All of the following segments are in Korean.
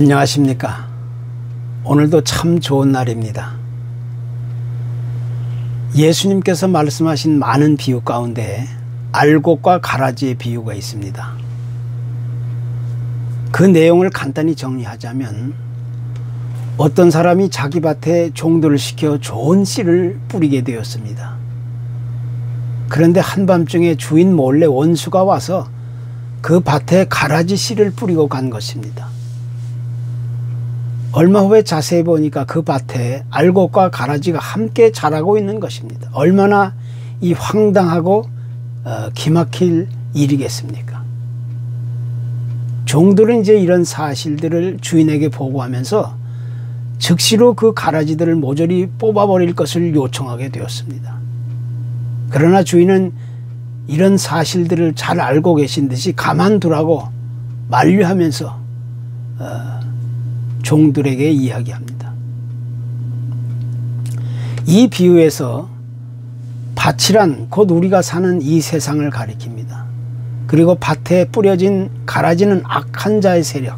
안녕하십니까. 오늘도 참 좋은 날입니다. 예수님께서 말씀하신 많은 비유 가운데 알곡과 가라지의 비유가 있습니다. 그 내용을 간단히 정리하자면 어떤 사람이 자기 밭에 종들을 시켜 좋은 씨를 뿌리게 되었습니다. 그런데 한밤중에 주인 몰래 원수가 와서 그 밭에 가라지 씨를 뿌리고 간 것입니다. 얼마 후에 자세히 보니까 그 밭에 알곡과 가라지가 함께 자라고 있는 것입니다. 얼마나 이 황당하고 기막힐 일이겠습니까? 종들은 이제 이런 사실들을 주인에게 보고하면서 즉시로 그 가라지들을 모조리 뽑아버릴 것을 요청하게 되었습니다. 그러나 주인은 이런 사실들을 잘 알고 계신 듯이 가만두라고 만류하면서 종들에게 이야기합니다. 이 비유에서 밭이란 곧 우리가 사는 이 세상을 가리킵니다. 그리고 밭에 뿌려진 가라지는 악한 자의 세력,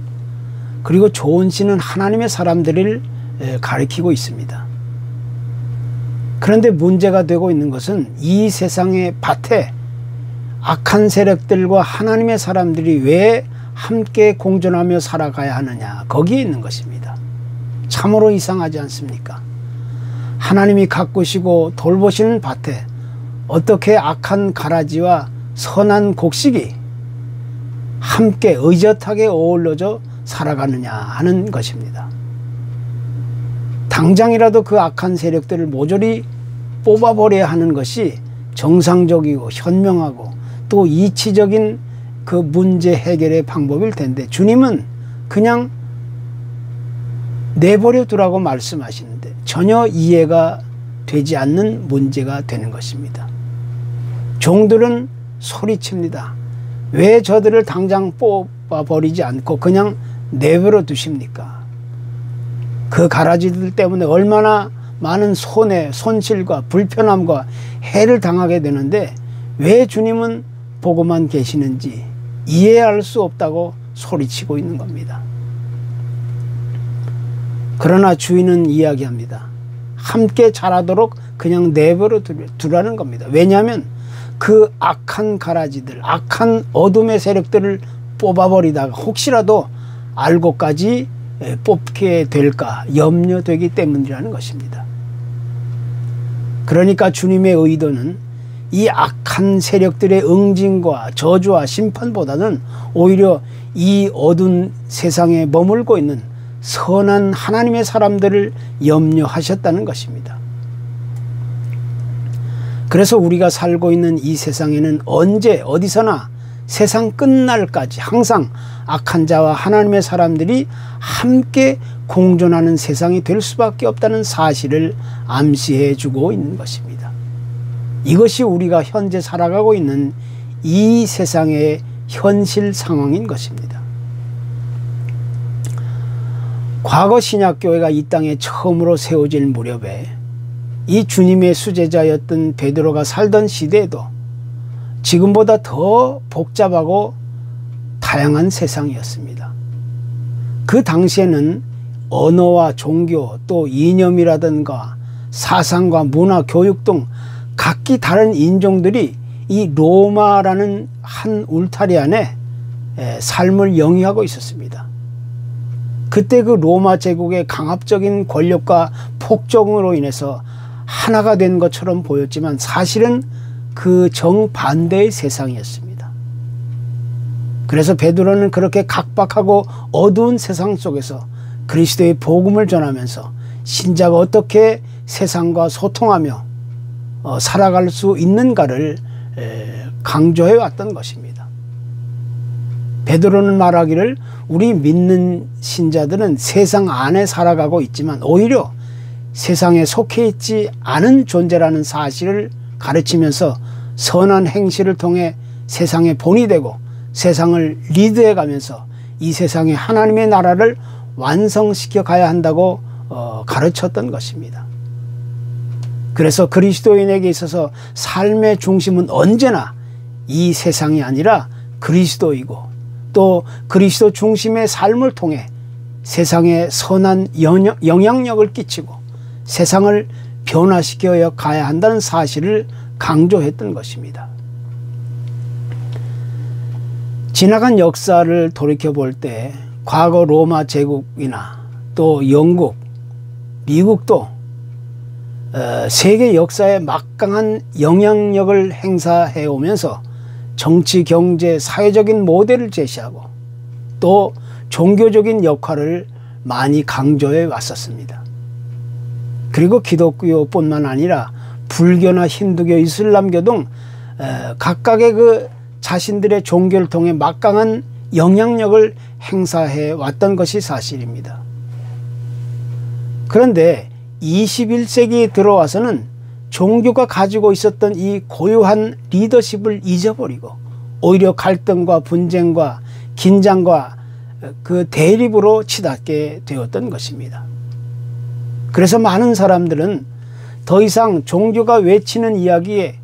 그리고 좋은 씨는 하나님의 사람들을 가리키고 있습니다. 그런데 문제가 되고 있는 것은 이 세상의 밭에 악한 세력들과 하나님의 사람들이 왜 함께 공존하며 살아가야 하느냐, 거기에 있는 것입니다. 참으로 이상하지 않습니까? 하나님이 가꾸시고 돌보시는 밭에 어떻게 악한 가라지와 선한 곡식이 함께 의젓하게 어우러져 살아가느냐 하는 것입니다. 당장이라도 그 악한 세력들을 모조리 뽑아버려야 하는 것이 정상적이고 현명하고 또 이치적인 그 문제 해결의 방법일 텐데, 주님은 그냥 내버려 두라고 말씀하시는데 전혀 이해가 되지 않는 문제가 되는 것입니다. 종들은 소리칩니다. 왜 저들을 당장 뽑아버리지 않고 그냥 내버려 두십니까? 그 가라지들 때문에 얼마나 많은 손실과 불편함과 해를 당하게 되는데 왜 주님은 보고만 계시는지 이해할 수 없다고 소리치고 있는 겁니다. 그러나 주인은 이야기합니다. 함께 자라도록 그냥 내버려 두라는 겁니다. 왜냐하면 그 악한 가라지들, 악한 어둠의 세력들을 뽑아버리다가 혹시라도 알곡까지 뽑게 될까 염려되기 때문이라는 것입니다. 그러니까 주님의 의도는 이 악한 세력들의 응징과 저주와 심판보다는 오히려 이 어두운 세상에 머물고 있는 선한 하나님의 사람들을 염려하셨다는 것입니다. 그래서 우리가 살고 있는 이 세상에는 언제 어디서나 세상 끝날까지 항상 악한 자와 하나님의 사람들이 함께 공존하는 세상이 될 수밖에 없다는 사실을 암시해 주고 있는 것입니다. 이것이 우리가 현재 살아가고 있는 이 세상의 현실 상황인 것입니다. 과거 신약교회가 이 땅에 처음으로 세워질 무렵에 이 주님의 수제자였던 베드로가 살던 시대에도 지금보다 더 복잡하고 다양한 세상이었습니다. 그 당시에는 언어와 종교 또 이념이라든가 사상과 문화, 교육 등 각기 다른 인종들이 이 로마라는 한 울타리 안에 삶을 영위하고 있었습니다. 그때 그 로마 제국의 강압적인 권력과 폭정으로 인해서 하나가 된 것처럼 보였지만 사실은 그 정반대의 세상이었습니다. 그래서 베드로는 그렇게 각박하고 어두운 세상 속에서 그리스도의 복음을 전하면서 신자가 어떻게 세상과 소통하며 살아갈 수 있는가를 강조해 왔던 것입니다. 베드로는 말하기를 우리 믿는 신자들은 세상 안에 살아가고 있지만 오히려 세상에 속해 있지 않은 존재라는 사실을 가르치면서 선한 행실을 통해 세상의 본이 되고 세상을 리드해 가면서 이 세상에 하나님의 나라를 완성시켜 가야 한다고 가르쳤던 것입니다. 그래서 그리스도인에게 있어서 삶의 중심은 언제나 이 세상이 아니라 그리스도이고 또 그리스도 중심의 삶을 통해 세상에 선한 영향력을 끼치고 세상을 변화시켜 가야 한다는 사실을 강조했던 것입니다. 지나간 역사를 돌이켜볼 때 과거 로마 제국이나 또 영국, 미국도 세계 역사에 막강한 영향력을 행사해 오면서 정치, 경제, 사회적인 모델을 제시하고 또 종교적인 역할을 많이 강조해 왔었습니다. 그리고 기독교뿐만 아니라 불교나 힌두교, 이슬람교 등 각각의 그 자신들의 종교를 통해 막강한 영향력을 행사해 왔던 것이 사실입니다. 그런데 21세기에 들어와서는 종교가 가지고 있었던 이 고유한 리더십을 잊어버리고 오히려 갈등과 분쟁과 긴장과 그 대립으로 치닫게 되었던 것입니다. 그래서 많은 사람들은 더 이상 종교가 외치는 이야기에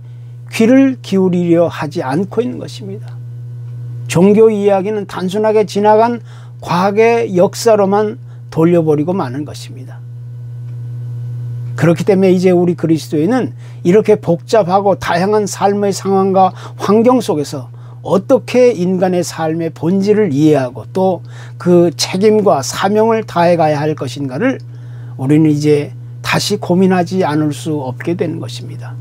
귀를 기울이려 하지 않고 있는 것입니다. 종교 이야기는 단순하게 지나간 과거의 역사로만 돌려버리고 마는 것입니다. 그렇기 때문에 이제 우리 그리스도인은 이렇게 복잡하고 다양한 삶의 상황과 환경 속에서 어떻게 인간의 삶의 본질을 이해하고 또 그 책임과 사명을 다해가야 할 것인가를 우리는 이제 다시 고민하지 않을 수 없게 되는 것입니다.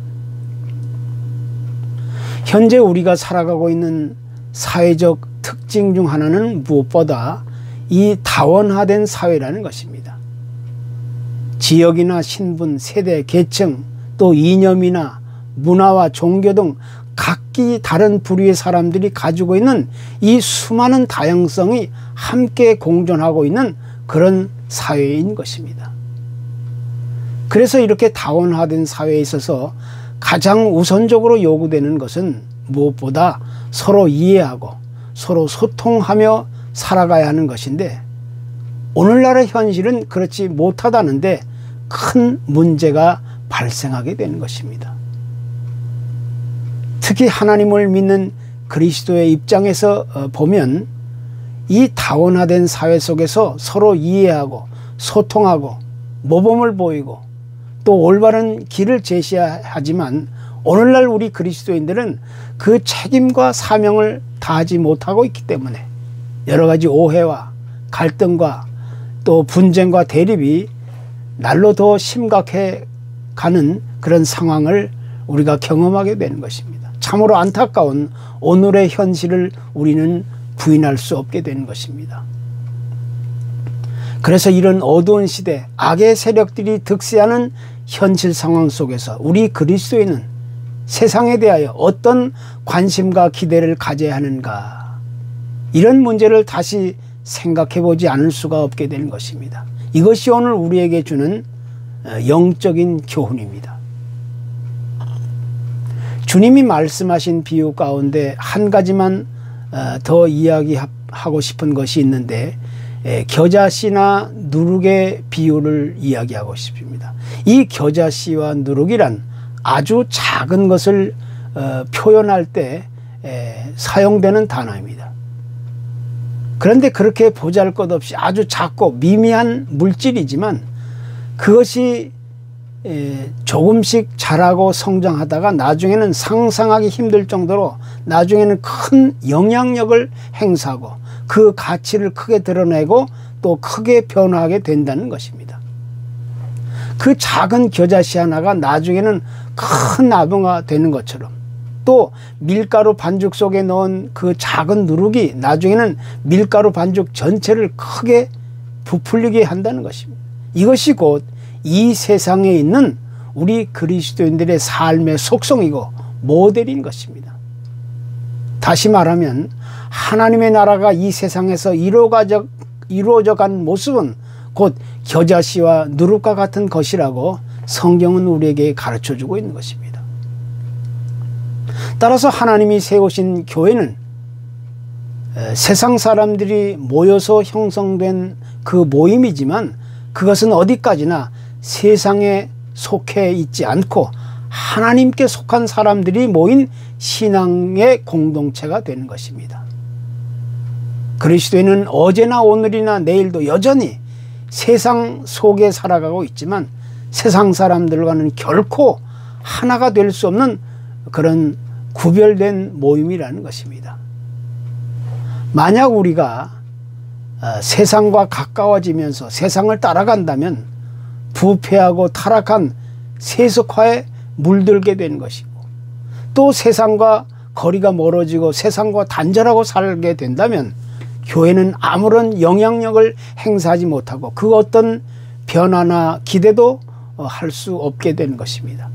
현재 우리가 살아가고 있는 사회적 특징 중 하나는 무엇보다 이 다원화된 사회라는 것입니다. 지역이나 신분, 세대, 계층, 또 이념이나 문화와 종교 등 각기 다른 부류의 사람들이 가지고 있는 이 수많은 다양성이 함께 공존하고 있는 그런 사회인 것입니다. 그래서 이렇게 다원화된 사회에 있어서 가장 우선적으로 요구되는 것은 무엇보다 서로 이해하고 서로 소통하며 살아가야 하는 것인데 오늘날의 현실은 그렇지 못하다는데 큰 문제가 발생하게 되는 것입니다. 특히 하나님을 믿는 그리스도의 입장에서 보면 이 다원화된 사회 속에서 서로 이해하고 소통하고 모범을 보이고 또 올바른 길을 제시하지만 오늘날 우리 그리스도인들은 그 책임과 사명을 다하지 못하고 있기 때문에 여러 가지 오해와 갈등과 또 분쟁과 대립이 날로 더 심각해 가는 그런 상황을 우리가 경험하게 되는 것입니다. 참으로 안타까운 오늘의 현실을 우리는 부인할 수 없게 되는 것입니다. 그래서 이런 어두운 시대, 악의 세력들이 득세하는 현실 상황 속에서 우리 그리스도인은 세상에 대하여 어떤 관심과 기대를 가져야 하는가, 이런 문제를 다시 생각해 보지 않을 수가 없게 되는 것입니다. 이것이 오늘 우리에게 주는 영적인 교훈입니다. 주님이 말씀하신 비유 가운데 한 가지만 더 이야기하고 싶은 것이 있는데 겨자씨나 누룩의 비유를 이야기하고 싶습니다. 이 겨자씨와 누룩이란 아주 작은 것을 표현할 때 사용되는 단어입니다. 그런데 그렇게 보잘것없이 아주 작고 미미한 물질이지만 그것이 조금씩 자라고 성장하다가 나중에는 상상하기 힘들 정도로 나중에는 큰 영향력을 행사하고 그 가치를 크게 드러내고 또 크게 변화하게 된다는 것입니다. 그 작은 겨자씨 하나가 나중에는 큰 나무가 되는 것처럼 또 밀가루 반죽 속에 넣은 그 작은 누룩이 나중에는 밀가루 반죽 전체를 크게 부풀리게 한다는 것입니다. 이것이 곧 이 세상에 있는 우리 그리스도인들의 삶의 속성이고 모델인 것입니다. 다시 말하면 하나님의 나라가 이 세상에서 이루어져 간 모습은 곧 겨자씨와 누룩과 같은 것이라고 성경은 우리에게 가르쳐주고 있는 것입니다. 따라서 하나님이 세우신 교회는 세상 사람들이 모여서 형성된 그 모임이지만 그것은 어디까지나 세상에 속해 있지 않고 하나님께 속한 사람들이 모인 신앙의 공동체가 되는 것입니다. 그리스도인은 어제나 오늘이나 내일도 여전히 세상 속에 살아가고 있지만 세상 사람들과는 결코 하나가 될 수 없는 그런 구별된 모임이라는 것입니다. 만약 우리가 세상과 가까워지면서 세상을 따라간다면 부패하고 타락한 세속화에 물들게 되는 것이고, 또 세상과 거리가 멀어지고 세상과 단절하고 살게 된다면 교회는 아무런 영향력을 행사하지 못하고 그 어떤 변화나 기대도 할 수 없게 되는 것입니다.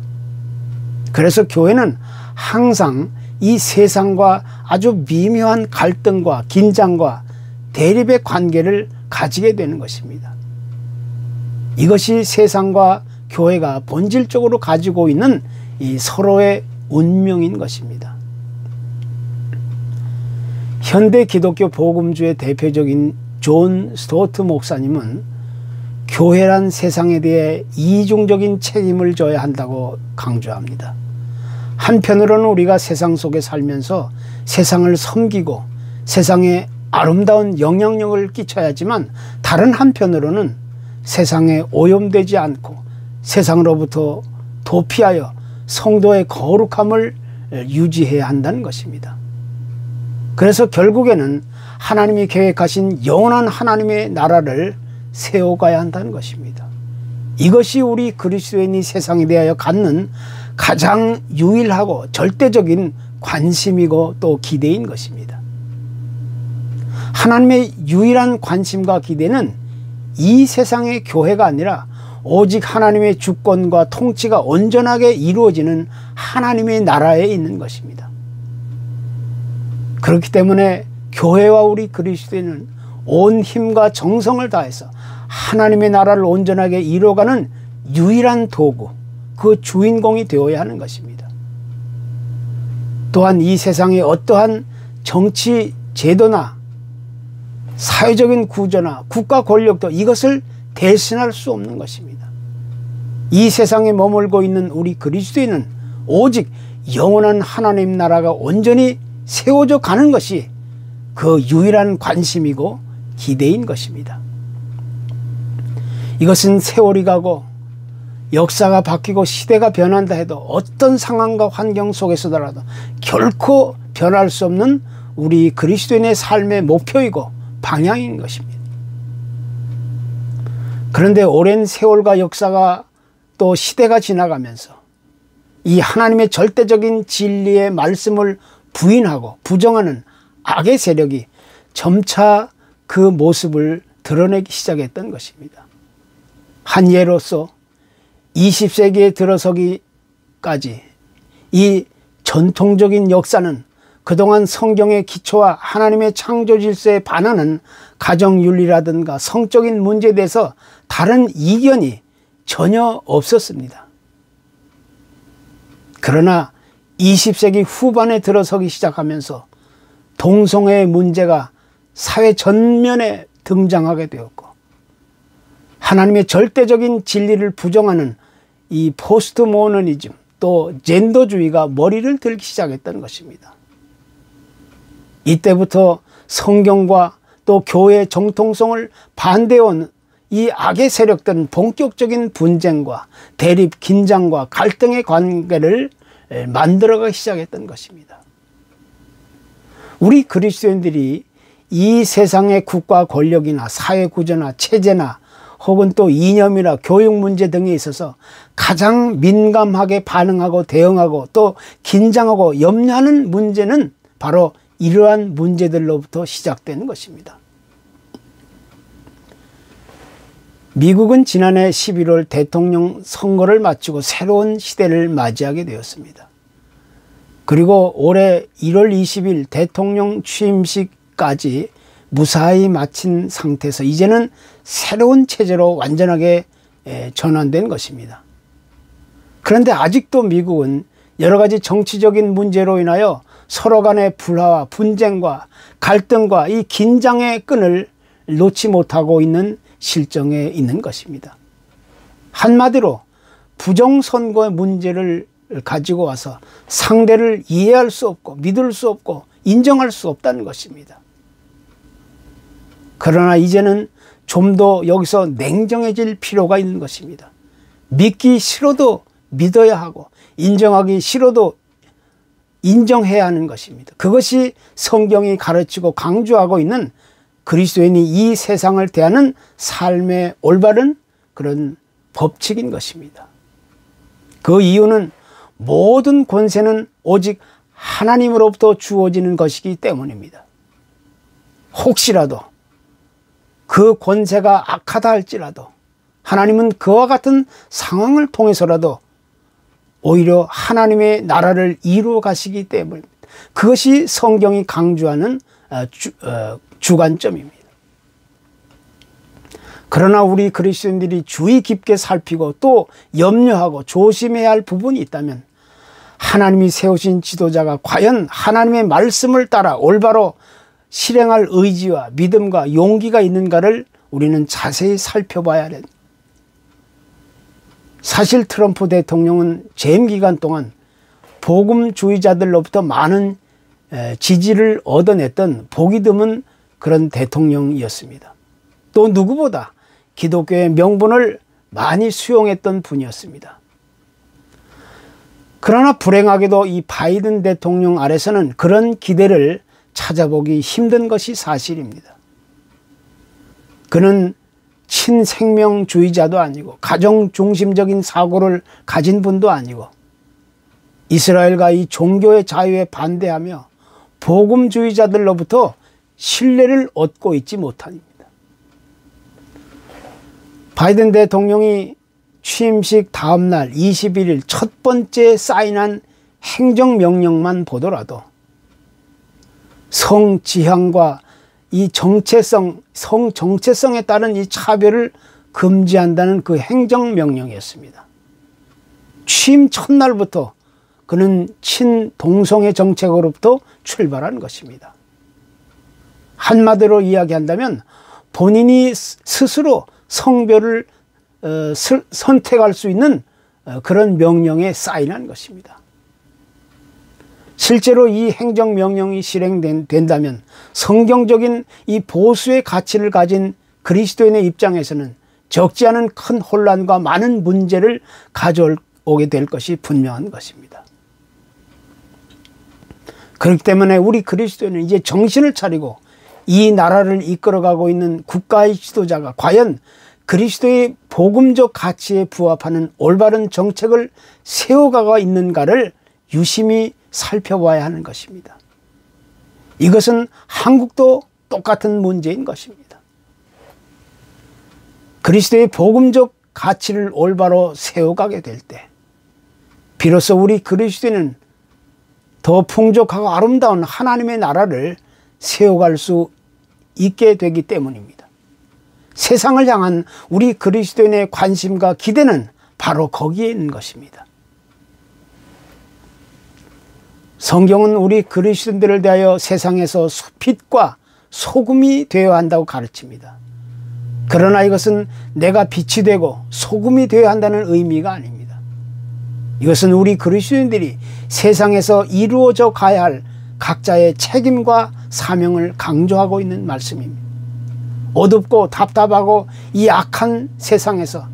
그래서 교회는 항상 이 세상과 아주 미묘한 갈등과 긴장과 대립의 관계를 가지게 되는 것입니다. 이것이 세상과 교회가 본질적으로 가지고 있는 이 서로의 운명인 것입니다. 현대 기독교 복음주의 대표적인 존 스토트 목사님은 교회란 세상에 대해 이중적인 책임을 져야 한다고 강조합니다. 한편으로는 우리가 세상 속에 살면서 세상을 섬기고 세상에 아름다운 영향력을 끼쳐야 하지만, 다른 한편으로는 세상에 오염되지 않고 세상으로부터 도피하여 성도의 거룩함을 유지해야 한다는 것입니다. 그래서 결국에는 하나님이 계획하신 영원한 하나님의 나라를 세워가야 한다는 것입니다. 이것이 우리 그리스도인이 세상에 대하여 갖는 가장 유일하고 절대적인 관심이고 또 기대인 것입니다. 하나님의 유일한 관심과 기대는 이 세상의 교회가 아니라 오직 하나님의 주권과 통치가 온전하게 이루어지는 하나님의 나라에 있는 것입니다. 그렇기 때문에 교회와 우리 그리스도인은 온 힘과 정성을 다해서 하나님의 나라를 온전하게 이루어가는 유일한 도구, 그 주인공이 되어야 하는 것입니다. 또한 이 세상의 어떠한 정치 제도나 사회적인 구조나 국가 권력도 이것을 대신할 수 없는 것입니다. 이 세상에 머물고 있는 우리 그리스도인은 오직 영원한 하나님 나라가 온전히 세워져 가는 것이 그 유일한 관심이고 기대인 것입니다. 이것은 세월이 가고 역사가 바뀌고 시대가 변한다 해도 어떤 상황과 환경 속에서더라도 결코 변할 수 없는 우리 그리스도인의 삶의 목표이고 방향인 것입니다. 그런데 오랜 세월과 역사가 또 시대가 지나가면서 이 하나님의 절대적인 진리의 말씀을 부인하고 부정하는 악의 세력이 점차 그 모습을 드러내기 시작했던 것입니다. 한 예로서 20세기에 들어서기까지 이 전통적인 역사는 그동안 성경의 기초와 하나님의 창조 질서에 반하는 가정윤리라든가 성적인 문제에 대해서 다른 이견이 전혀 없었습니다. 그러나 20세기 후반에 들어서기 시작하면서 동성애의 문제가 사회 전면에 등장하게 되었고, 하나님의 절대적인 진리를 부정하는 이 포스트 모더니즘 또 젠더주의가 머리를 들기 시작했던 것입니다. 이때부터 성경과 또 교회의 정통성을 반대해온 이 악의 세력들은 본격적인 분쟁과 대립, 긴장과 갈등의 관계를 만들어가기 시작했던 것입니다. 우리 그리스도인들이 이 세상의 국가 권력이나 사회 구조나 체제나 혹은 또 이념이나 교육 문제 등에 있어서 가장 민감하게 반응하고 대응하고 또 긴장하고 염려하는 문제는 바로 이러한 문제들로부터 시작되는 것입니다. 미국은 지난해 11월 대통령 선거를 마치고 새로운 시대를 맞이하게 되었습니다. 그리고 올해 1월 20일 대통령 취임식까지 무사히 마친 상태에서 이제는 새로운 체제로 완전하게 전환된 것입니다. 그런데 아직도 미국은 여러 가지 정치적인 문제로 인하여 서로 간의 불화와 분쟁과 갈등과 이 긴장의 끈을 놓지 못하고 있는 실정에 있는 것입니다. 한마디로 부정선거의 문제를 가지고 와서 상대를 이해할 수 없고 믿을 수 없고 인정할 수 없다는 것입니다. 그러나 이제는 좀 더 여기서 냉정해질 필요가 있는 것입니다. 믿기 싫어도 믿어야 하고 인정하기 싫어도 인정해야 하는 것입니다. 그것이 성경이 가르치고 강조하고 있는 그리스도인이 이 세상을 대하는 삶의 올바른 그런 법칙인 것입니다. 그 이유는 모든 권세는 오직 하나님으로부터 주어지는 것이기 때문입니다. 혹시라도 그 권세가 악하다 할지라도 하나님은 그와 같은 상황을 통해서라도 오히려 하나님의 나라를 이루어 가시기 때문입니다. 그것이 성경이 강조하는 주관점입니다. 그러나 우리 그리스도인들이 주의 깊게 살피고 또 염려하고 조심해야 할 부분이 있다면 하나님이 세우신 지도자가 과연 하나님의 말씀을 따라 올바로 실행할 의지와 믿음과 용기가 있는가를 우리는 자세히 살펴봐야 합니다. 사실 트럼프 대통령은 재임 기간 동안 복음주의자들로부터 많은 지지를 얻어냈던 보기 드문 그런 대통령이었습니다. 또 누구보다 기독교의 명분을 많이 수용했던 분이었습니다. 그러나 불행하게도 이 바이든 대통령 아래서는 그런 기대를 찾아보기 힘든 것이 사실입니다. 그는 친생명주의자도 아니고 가정중심적인 사고를 가진 분도 아니고 이스라엘과 이 종교의 자유에 반대하며 복음주의자들로부터 신뢰를 얻고 있지 못합니다. 바이든 대통령이 취임식 다음 날 21일 첫 번째 사인한 행정명령만 보더라도 성지향과 이 성 정체성에 따른 이 차별을 금지한다는 그 행정명령이었습니다. 취임 첫날부터 그는 친동성애 정책으로부터 출발한 것입니다. 한마디로 이야기한다면 본인이 스스로 성별을 선택할 수 있는 그런 명령에 사인한 것입니다. 실제로 이 행정명령이 실행된다면 성경적인 이 보수의 가치를 가진 그리스도인의 입장에서는 적지 않은 큰 혼란과 많은 문제를 가져오게 될 것이 분명한 것입니다. 그렇기 때문에 우리 그리스도인은 이제 정신을 차리고 이 나라를 이끌어가고 있는 국가의 지도자가 과연 그리스도의 복음적 가치에 부합하는 올바른 정책을 세워가고 있는가를 유심히 살펴봐야 하는 것입니다. 이것은 한국도 똑같은 문제인 것입니다. 그리스도의 복음적 가치를 올바로 세워가게 될 때 비로소 우리 그리스도인은 더 풍족하고 아름다운 하나님의 나라를 세워갈 수 있게 되기 때문입니다. 세상을 향한 우리 그리스도인의 관심과 기대는 바로 거기에 있는 것입니다. 성경은 우리 그리스도인들을 대하여 세상에서 빛과 소금이 되어야 한다고 가르칩니다. 그러나 이것은 내가 빛이 되고 소금이 되어야 한다는 의미가 아닙니다. 이것은 우리 그리스도인들이 세상에서 이루어져 가야 할 각자의 책임과 사명을 강조하고 있는 말씀입니다. 어둡고 답답하고 이 악한 세상에서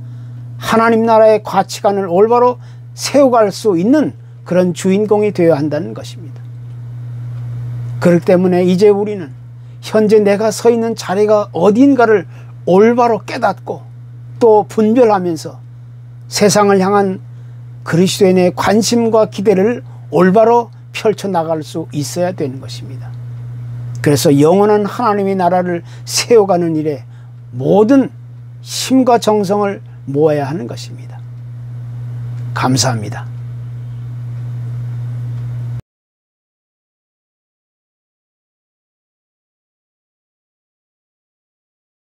하나님 나라의 가치관을 올바로 세워갈 수 있는 그런 주인공이 되어야 한다는 것입니다. 그렇기 때문에 이제 우리는 현재 내가 서 있는 자리가 어디인가를 올바로 깨닫고 또 분별하면서 세상을 향한 그리스도인의 관심과 기대를 올바로 펼쳐나갈 수 있어야 되는 것입니다. 그래서 영원한 하나님의 나라를 세워가는 일에 모든 힘과 정성을 모아야 하는 것입니다. 감사합니다.